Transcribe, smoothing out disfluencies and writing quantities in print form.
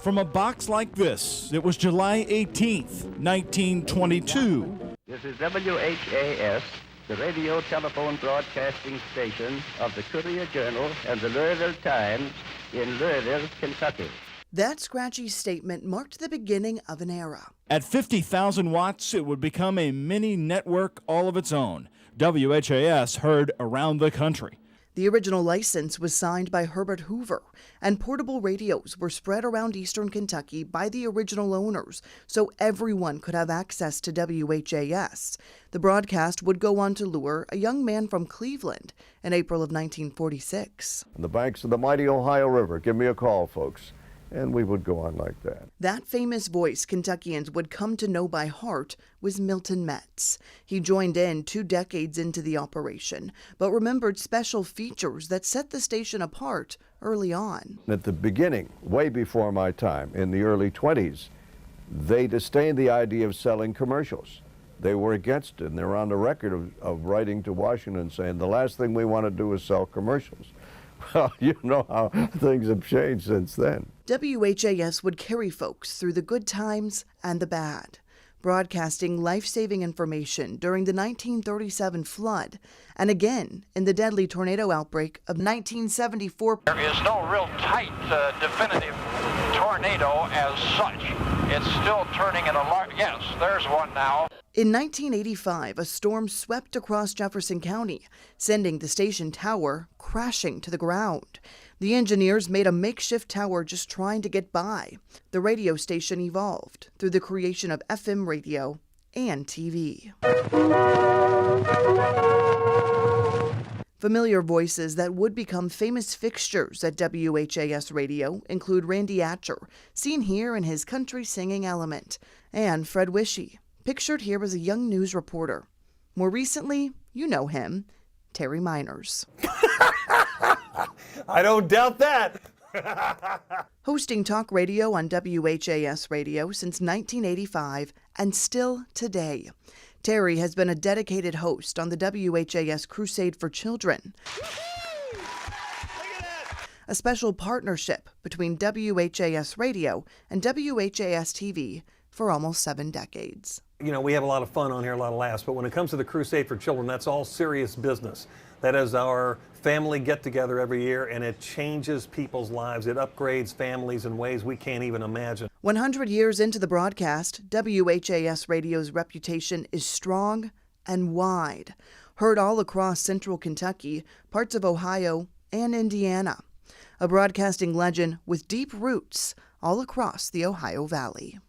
From a box like this, it was July 18th, 1922. This is WHAS, the radio telephone broadcasting station of the Courier-Journal and the Louisville Times in Louisville, Kentucky. That scratchy statement marked the beginning of an era. At 50,000 watts, it would become a mini network all of its own. WHAS heard around the country. The original license was signed by Herbert Hoover, and portable radios were spread around eastern Kentucky by the original owners, so everyone could have access to WHAS. The broadcast would go on to lure a young man from Cleveland in April of 1946. On the banks of the mighty Ohio River, give me a call, folks. And we would go on like that. That famous voice Kentuckians would come to know by heart was Milton Metz. He joined in 2 decades into the operation, but remembered special features that set the station apart early on. At the beginning, way before my time, in the early 20s, they disdained the idea of selling commercials. They were against it, and they were on the record of writing to Washington saying, the last thing we want to do is sell commercials. Well, you know how things have changed since then. WHAS would carry folks through the good times and the bad, broadcasting life-saving information during the 1937 flood and again in the deadly tornado outbreak of 1974. There is no real tight, definitive tornado as such. It's still turning in a large... Yes, there's one now. In 1985, a storm swept across Jefferson County, sending the station tower crashing to the ground. The engineers made a makeshift tower just trying to get by. The radio station evolved through the creation of FM radio and TV. Familiar voices that would become famous fixtures at WHAS Radio include Randy Atcher, seen here in his country singing element, and Fred Wishy, pictured here as a young news reporter. More recently, you know him, Terry Miners. I don't doubt that. Hosting talk radio on WHAS Radio since 1985 and still today. Terry has been a dedicated host on the WHAS Crusade for Children, a special partnership between WHAS Radio and WHAS TV for almost 7 decades. You know, we have a lot of fun on here, a lot of laughs, but when it comes to the Crusade for Children, that's all serious business. That is our family get-together every year, and it changes people's lives. It upgrades families in ways we can't even imagine. 100 years into the broadcast, WHAS Radio's reputation is strong and wide, heard all across central Kentucky, parts of Ohio, and Indiana. A broadcasting legend with deep roots all across the Ohio Valley.